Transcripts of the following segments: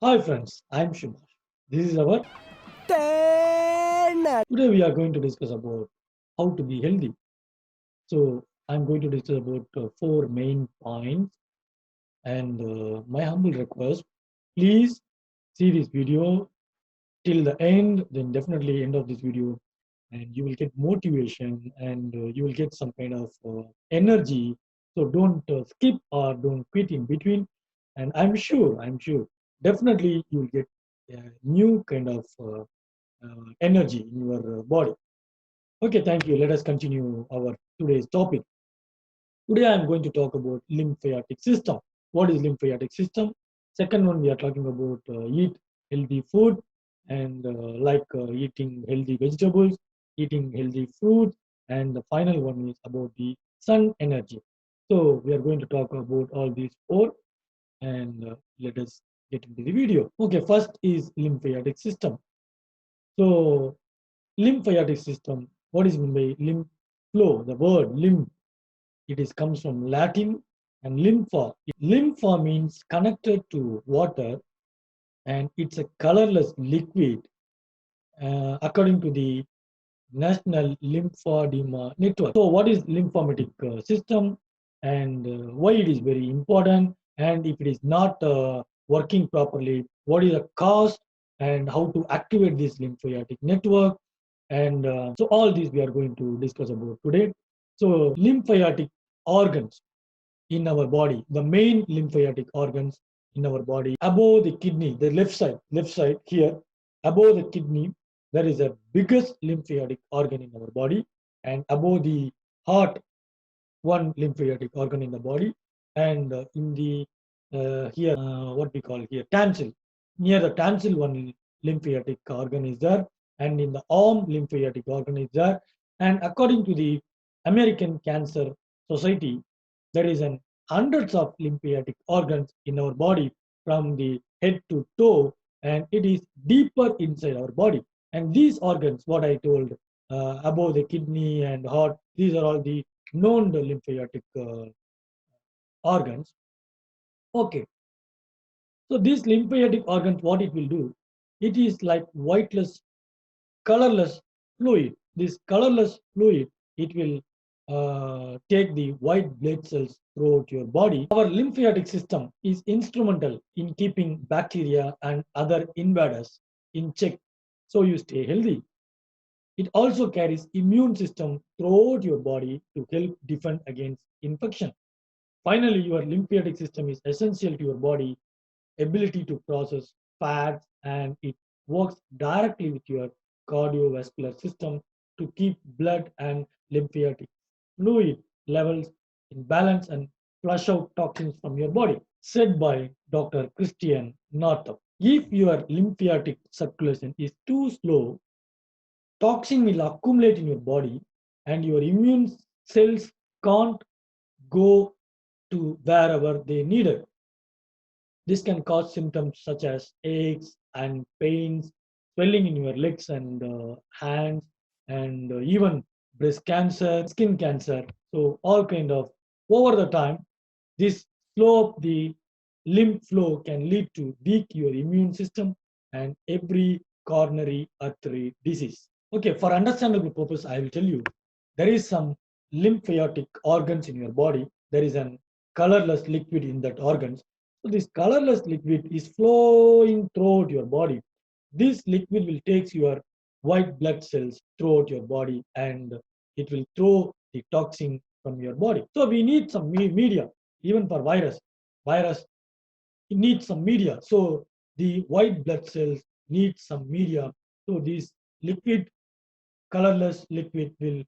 Hi friends, I'm Subhash. This is our 10. today we are going to discuss about how to be healthy. So I'm going to discuss about four main points and my humble request, please see this video till the end, then definitely end of this video and you will get motivation and you will get some kind of energy. So don't skip or don't quit in between. And I'm sure, definitely you will get a new kind of energy in your body. Okay, thank you. Let us continue our today's topic. Today I'm going to talk about lymphatic system. What is lymphatic system? Second one, we are talking about eat healthy food and eating healthy vegetables, eating healthy fruits, and the final one is about the sun energy. So we are going to talk about all these four and let us get into the video. Okay, first is lymphatic system. So lymphatic system, what is meant by lymph flow? The word lymph, it is comes from Latin and lympha. Lympha means connected to water and it's a colorless liquid according to the National Lymphedema Network. So what is lymphatic system and why it is very important, and if it is not working properly, what is the cause and how to activate this lymphatic network, and so all these we are going to discuss about today. So lymphatic organs in our body, the main lymphatic organs in our body, above the kidney, the left side here, above the kidney, there is a biggest lymphatic organ in our body, and above the heart, one lymphatic organ in the body, and in the here, what we call here, tonsil, near the tonsil, one lymphatic organ is there, and in the arm, lymphatic organ is there, and according to the American Cancer Society, there is an hundreds of lymphatic organs in our body from the head to toe, and it is deeper inside our body. And these organs, what I told above the kidney and heart, these are all the known lymphatic organs. Okay, so these lymphatic organs, what it will do, it is like whiteless, colorless fluid. This colorless fluid, it will take the white blood cells throughout your body. Our lymphatic system is instrumental in keeping bacteria and other invaders in check, so you stay healthy. It also carries immune system throughout your body to help defend against infection. Finally, your lymphatic system is essential to your body ability to process fats, and it works directly with your cardiovascular system to keep blood and lymphatic fluid levels in balance and flush out toxins from your body. Said by Dr. Christian Northrup. If your lymphatic circulation is too slow, toxin will accumulate in your body and your immune cells can't go to wherever they need it. This can cause symptoms such as aches and pains, swelling in your legs and hands, and even breast cancer, skin cancer. So all kind of over the time, this slow of the lymph flow can lead to weak your immune system and every coronary artery disease. Okay, for understandable purpose, I will tell you there is some lymphatic organs in your body. There is an colorless liquid in that organs. So this colorless liquid is flowing throughout your body. This liquid will take your white blood cells throughout your body and it will throw the toxin from your body. So we need some media, even for virus. Virus it needs some media. So the white blood cells need some media. So this liquid, colorless liquid will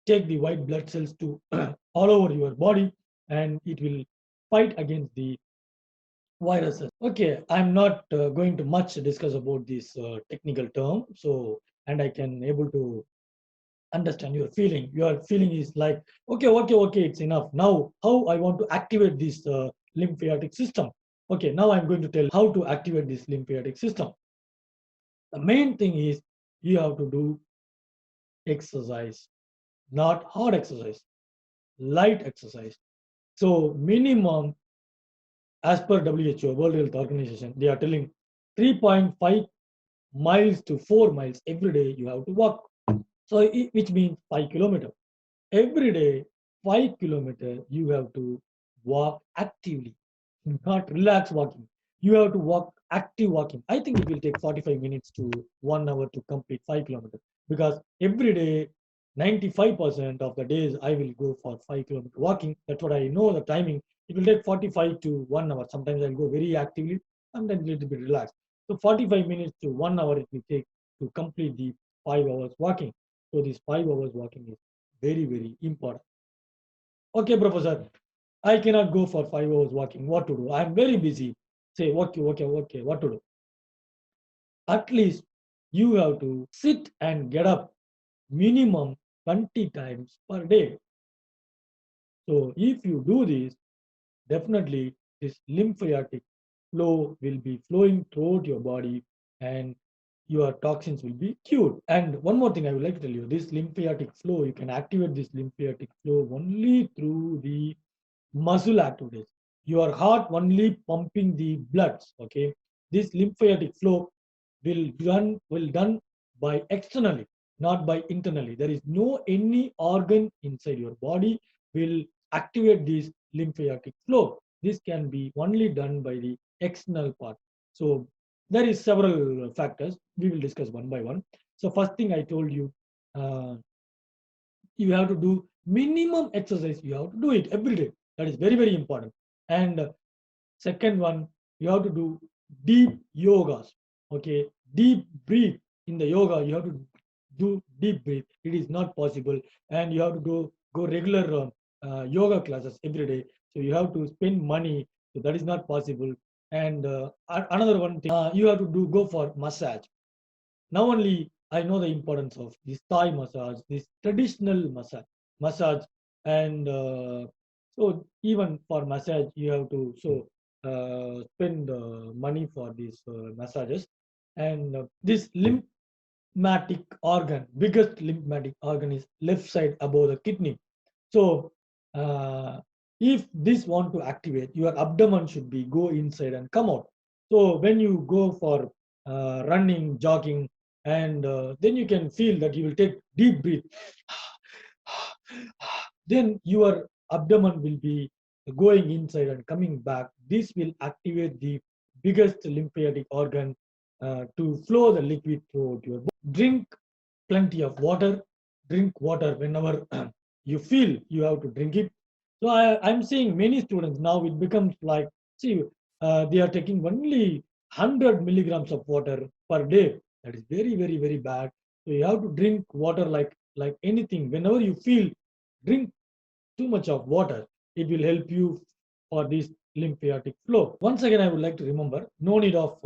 take the white blood cells to all over your body and it will fight against the viruses. Okay, I'm not going to much discuss about this technical term. So, and I can able to understand your feeling. Your feeling is like, okay, it's enough. Now, how I want to activate this lymphatic system. Okay, now I'm going to tell how to activate this lymphatic system. The main thing is you have to do exercise, not hard exercise, light exercise. So minimum, as per WHO, World Health Organization, they are telling 3.5 miles to 4 miles every day you have to walk. So which means 5 kilometers. Every day, 5 kilometers you have to walk actively, not relax walking. You have to walk active walking. I think it will take 45 minutes to 1 hour to complete 5 kilometers because every day, 95% of the days I will go for 5 kilometer walking. That's what I know the timing. It will take 45 to 1 hour. Sometimes I'll go very actively, sometimes a little bit relaxed. So 45 minutes to 1 hour it will take to complete the 5 hours walking. So this 5 hours walking is very, very important. Okay, professor, I cannot go for 5 hours walking. What to do? I'm very busy. Say, okay, what to do? At least you have to sit and get up minimum 20 times per day. So if you do this, definitely this lymphatic flow will be flowing throughout your body and your toxins will be cured. And one more thing I would like to tell you, this lymphatic flow, you can activate this lymphatic flow only through the muscle activities. Your heart only pumping the bloods. Okay, this lymphatic flow will done by externally, not by internally. There is no any organ inside your body will activate this lymphatic flow. This can be only done by the external part. So there is several factors. We will discuss one by one. So first thing I told you, uh, you have to do minimum exercise. You have to do it every day. That is very, very important. And second one, you have to do deep yogas. Okay, deep breathe in the yoga. You have to do deep breathe. It is not possible, and you have to go regular yoga classes every day. So you have to spend money. So that is not possible. And another one thing, you have to go for massage. Now only I know the importance of this Thai massage, this traditional massage, and so even for massage you have to spend money for these massages, and this lymphatic organ, biggest lymphatic organ is left side above the kidney. So uh, if this want to activate, your abdomen should be go inside and come out. So when you go for running, jogging, and then you can feel that you will take deep breath. Then your abdomen will be going inside and coming back. This will activate the biggest lymphatic organ to flow the liquid throughout your body. Drink plenty of water. Drink water whenever you feel you have to drink it. So I'm seeing many students now it becomes like, see, they are taking only 100 milligrams of water per day. That is very, very, very bad. So you have to drink water like anything. Whenever you feel, drink too much of water. It will help you for this lymphatic flow. Once again, I would like to remember, no need of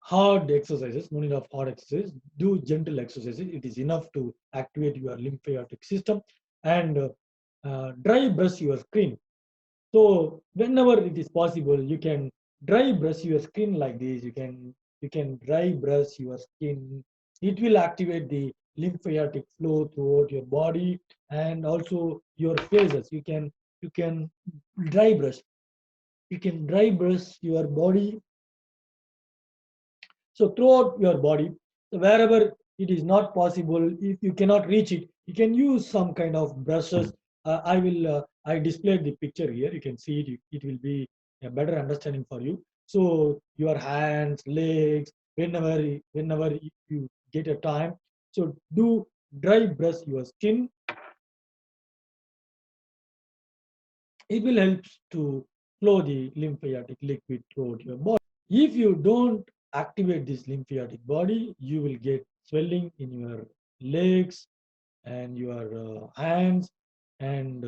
hard exercises, no need of hard exercises. Do gentle exercises. It is enough to activate your lymphatic system and dry brush your skin. So whenever it is possible, you can dry brush your skin like this. You can dry brush your skin. It will activate the lymphatic flow throughout your body and also your faces. You can dry brush. You can dry brush your body. So throughout your body, so wherever it is not possible, if you cannot reach it, you can use some kind of brushes. I displayed the picture here. You can see it. It will be a better understanding for you. So your hands, legs, whenever you get a time, so do dry brush your skin. It will help to flow the lymphatic liquid throughout your body. If you don't activate this lymphatic body, you will get swelling in your legs and your hands and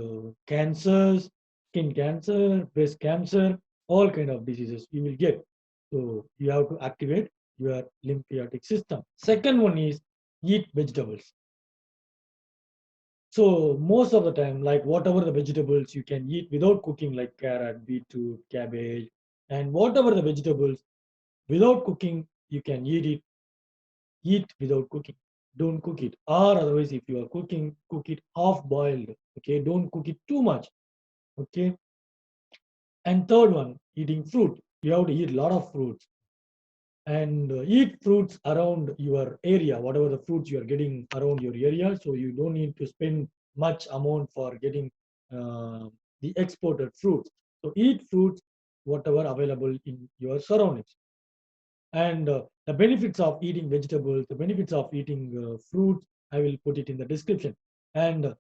cancers, skin cancer, breast cancer, all kind of diseases you will get. So you have to activate your lymphatic system. Second one is eat vegetables. So most of the time, like whatever the vegetables you can eat without cooking, like carrot, beetroot, cabbage, and whatever the vegetables without cooking, you can eat it. Eat without cooking. Don't cook it. Or otherwise, if you are cooking, cook it half boiled. Okay, don't cook it too much. Okay. And third one, eating fruit. You have to eat a lot of fruits and eat fruits around your area, whatever the fruits you are getting around your area. So you don't need to spend much amount for getting uh, the exported fruits. So eat fruits, whatever available in your surroundings. And the benefits of eating vegetables, the benefits of eating fruits, I will put it in the description. And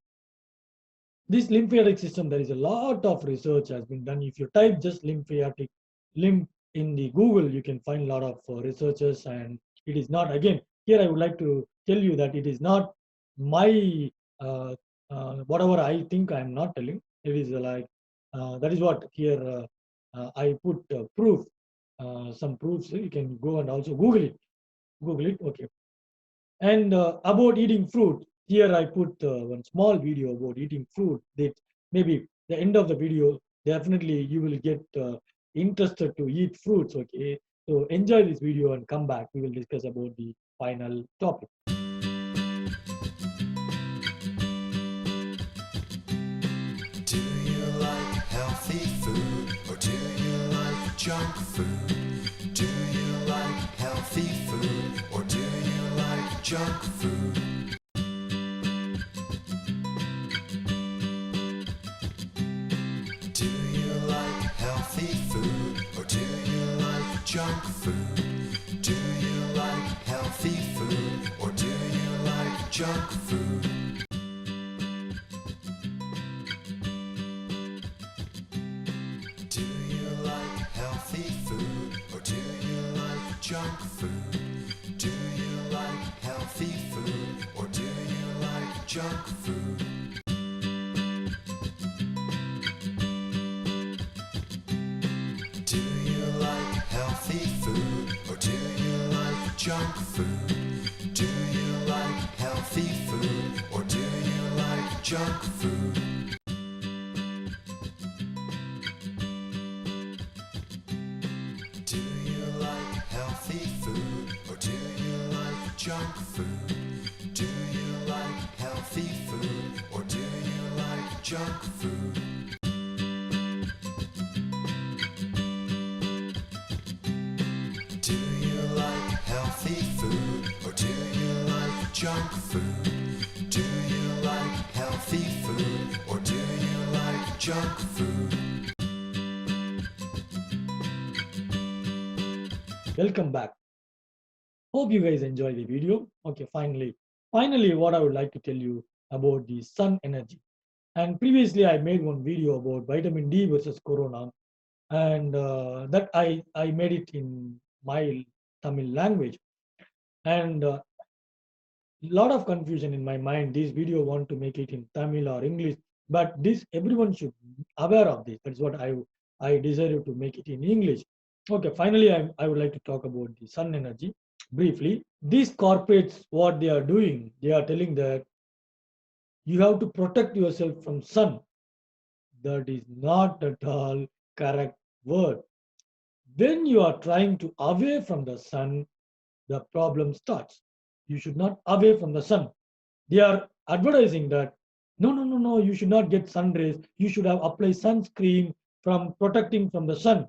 this lymphatic system, there is a lot of research has been done. If you type just lymph in the Google, you can find a lot of researchers. And it is not, again, here I would like to tell you that it is not my uh, whatever I think I'm not telling. It is like that is what here I put proof, some proofs. You can go and also Google it. Google it. Okay. And about eating fruit, here I put one small video about eating fruit. That maybe the end of the video, definitely you will get interested to eat fruits. Okay, so enjoy this video and come back. We will discuss about the final topic. Do you like healthy food or do you like junk food? Do you like healthy food or do you like junk food? Do you like healthy food or do you like junk food? Do you like healthy food or do you like junk food? Do you like healthy food or do you like junk food? Do you like healthy food or do you like junk food? Do you like healthy food or do you like junk food? Do you like healthy food or do you like junk food? Do you like healthy food or do you like junk food? Do you like healthy food or do you like junk food? Do you like healthy food or do you like junk food? Do you like healthy food or do you like junk food? Welcome back. Hope you guys enjoy the video. Okay, finally, what I would like to tell you about the sun energy. And previously, I made one video about vitamin D versus corona, and that I made it in my Tamil language. And lot of confusion in my mind. This video want to make it in Tamil or English, but this everyone should aware of this. That's what I decided to make it in English. Okay, finally, I would like to talk about the sun energy briefly. These corporates, what they are doing, they are telling that you have to protect yourself from sun. That is not at all correct word. When you are trying to away from the sun, the problem starts. You should not away from the sun. They are advertising that no, you should not get sun rays. You should have apply sunscreen from protecting from the sun.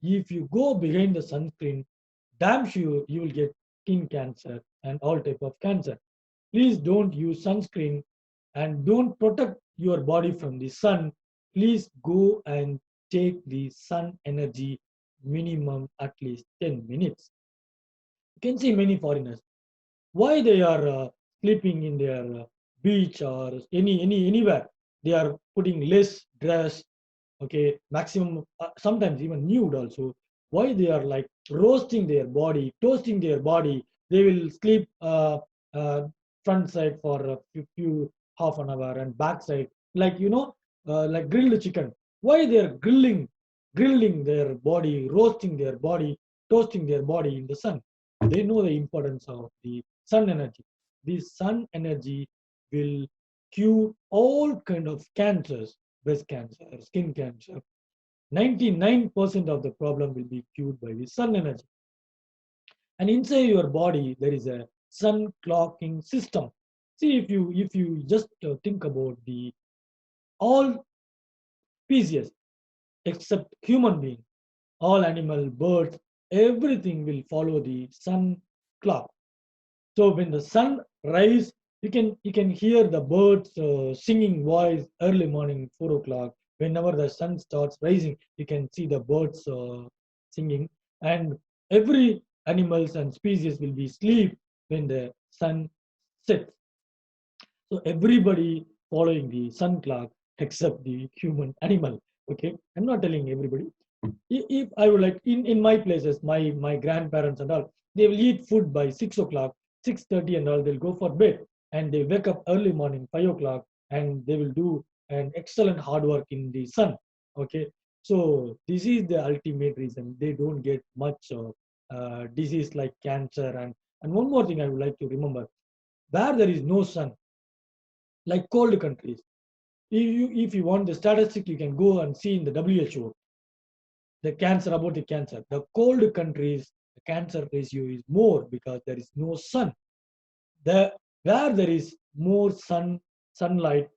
If you go behind the sunscreen, damn sure you will get skin cancer and all type of cancer. Please don't use sunscreen and don't protect your body from the sun. Please go and take the sun energy minimum at least 10 minutes. You can see many foreigners why they are sleeping in their beach or anywhere. They are putting less dress, okay, maximum sometimes even nude also. Why they are like roasting their body, toasting their body. They will sleep front side for a few half an hour and back side like like grilled chicken. Why they are grilling their body, roasting their body, toasting their body in the sun? They know the importance of the sun energy. The sun energy will cure all kind of cancers, breast cancer, skin cancer. 99% of the problem will be cured by the sun energy. And inside your body, there is a sun clocking system. See, if you just think about the all species except human being, all animal, birds, everything will follow the sun clock. So when the sun rise, you can hear the birds singing voice early morning 4 o'clock. Whenever the sun starts rising, you can see the birds singing, and every animals and species will be sleep when the sun sets. So everybody following the sun clock except the human animal. Okay, I'm not telling everybody. If I would like in my places, my grandparents and all, they will eat food by 6 o'clock, 6:30 and all. They'll go for bed and they wake up early morning 5 o'clock and they will do an excellent hard work in the sun. Okay, so this is the ultimate reason they don't get much disease like cancer and one more thing I would like to remember: where there is no sun, like cold countries. If you want the statistic, you can go and see in the WHO the cancer about the cancer. The cold countries, the cancer ratio is more because there is no sun. The where there is more sunlight,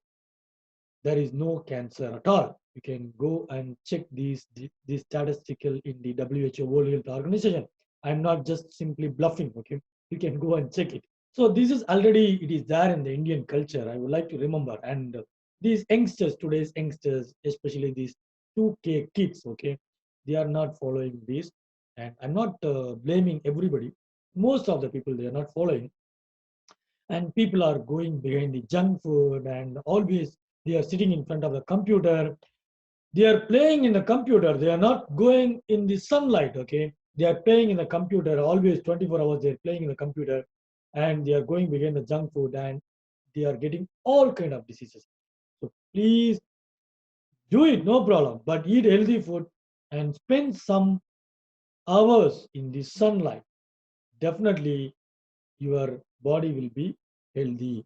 there is no cancer at all. You can go and check these statistical in the WHO World Health Organization. I'm not just simply bluffing. Okay, you can go and check it. So this is already it is there in the Indian culture. I would like to remember, and these youngsters, today's youngsters, especially these 2K kids, okay, they are not following this, and I'm not blaming everybody. Most of the people they are not following, and people are going behind the junk food, and always they are sitting in front of the computer. They are playing in the computer. They are not going in the sunlight. Okay, they are playing in the computer always 24 hours. They are playing in the computer, and they are going behind the junk food, and they are getting all kind of diseases. So please do it, no problem, but eat healthy food and spend some hours in the sunlight. Definitely your body will be healthy.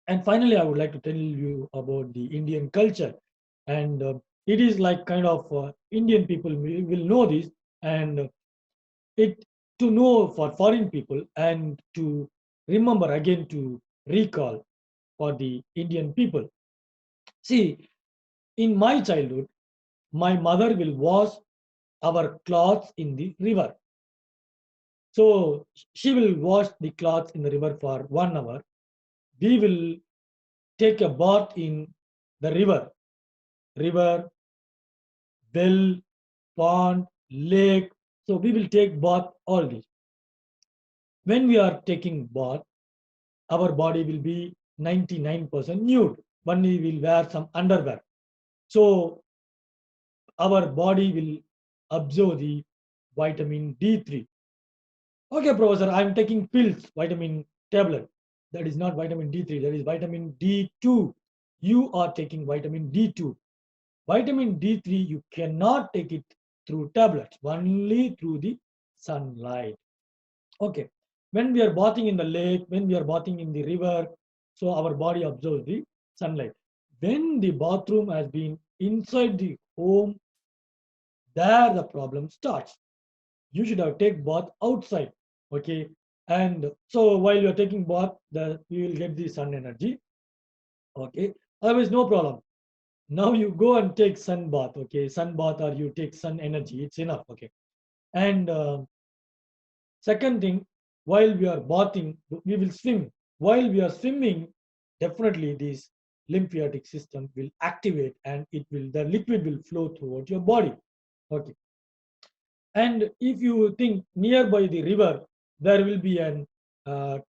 And finally, I would like to tell you about the Indian culture. And it is like kind of Indian people will know this, and it to know for foreign people and to remember again to recall for the Indian people. See, in my childhood, my mother will wash our clothes in the river. So she will wash the clothes in the river for 1 hour. We will take a bath in the river, well, pond, lake. So we will take bath all these. When we are taking bath, our body will be 99% nude. Only we will wear some underwear. So our body will absorb the vitamin D3. Okay, professor, I'm taking pills, vitamin tablet. That is not vitamin D3, that is vitamin D2. You are taking vitamin D2. Vitamin D3, you cannot take it through tablets, only through the sunlight. Okay. When we are bathing in the lake, when we are bathing in the river, so our body absorbs the sunlight. When the bathroom has been inside the home, there the problem starts. You should have take bath outside. Okay. And so while you are taking bath, you will get the sun energy. Okay. Otherwise, no problem. Now you go and take sun bath. Okay. Sun bath or you take sun energy. It's enough. Okay. And second thing, while we are bathing, we will swim. While we are swimming, definitely this lymphatic system will activate and the liquid will flow throughout your body. Okay. And if you think nearby the river, there will be an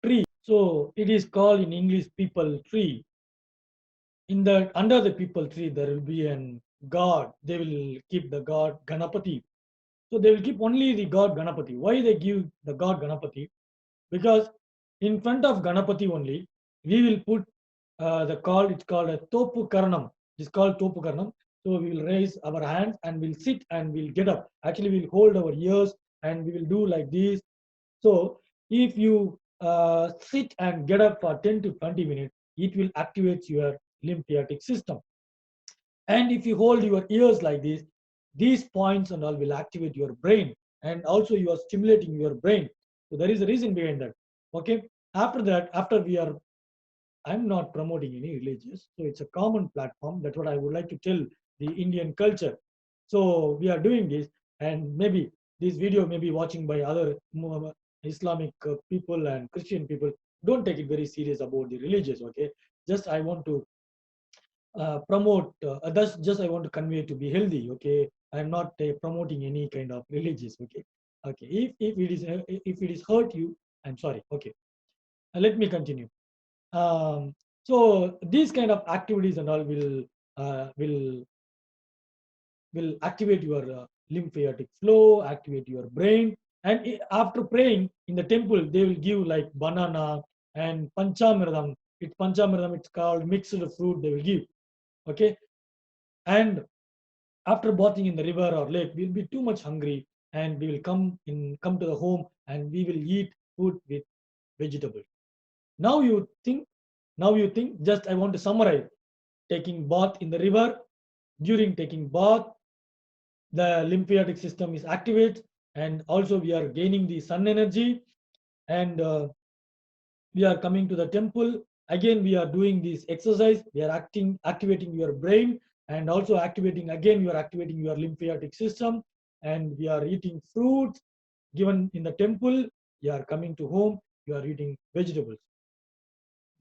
tree. So it is called in English people tree. In the under the people tree, there will be an god. They will keep the god Ganapati. So they will keep only the god Ganapati. Why they give the god Ganapati? Because in front of Ganapati only, we will put it's called a Topu Karanam. It's called Topu Karanam. So we will raise our hands and we'll sit and we'll get up. Actually, we'll hold our ears and we will do like this. So if you sit and get up for 10 to 20 minutes, it will activate your lymphatic system. And if you hold your ears like this, these points and all will activate your brain, and also you are stimulating your brain. So there is a reason behind that. Okay. After that, after we are, I'm not promoting any religious, so it's a common platform. That's what I would like to tell the Indian culture. So we are doing this, and maybe this video may be watching by other Islamic people and Christian people. Don't take it very serious about the religious. Okay, just I want to promote. That's just I want to convey to be healthy. Okay, I'm not promoting any kind of religious. Okay, okay. If it is hurt you, I'm sorry. Okay, let me continue. So these kind of activities and all uh, will will activate your lymphatic flow, activate your brain. And after praying in the temple, they will give like banana and panchamridam. It's panchamridam. It's called mixed fruit. They will give. Okay, and after bathing in the river or lake, we'll be too much hungry, and we will come to the home, and we will eat food with vegetables. Now you think, just I want to summarize. Taking bath in the river, during taking bath, the lymphatic system is activated, and also we are gaining the sun energy, and we are coming to the temple. Again, we are doing this exercise. We are activating your brain, and also you are activating your lymphatic system, and we are eating fruits given in the temple. You are coming to home, you are eating vegetables.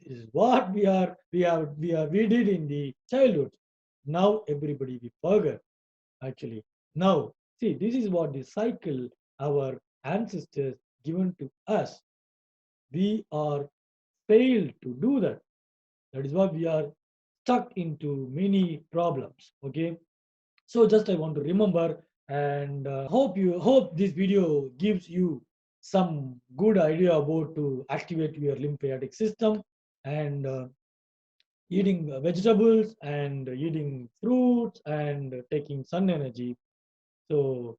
This is what we did in the childhood. Now everybody we forget actually. Now, see, this is what the cycle our ancestors given to us. We are failed to do that. That is why we are stuck into many problems. Okay. So just I want to remember, and hope this video gives you some good idea about to activate your lymphatic system, and eating vegetables and eating fruits and taking sun energy. So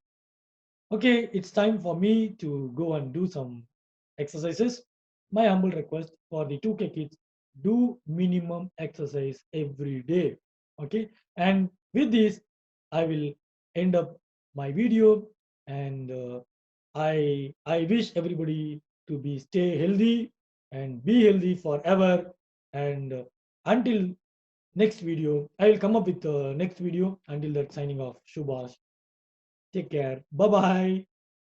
okay, it's time for me to go and do some exercises. My humble request for the 2K kids, do minimum exercise every day. Okay, and with this, I will end up my video, and I wish everybody to be stay healthy and be healthy forever. And until next video, I will come up with the next video. Until that, signing off, Shubhash. Take care. Bye bye.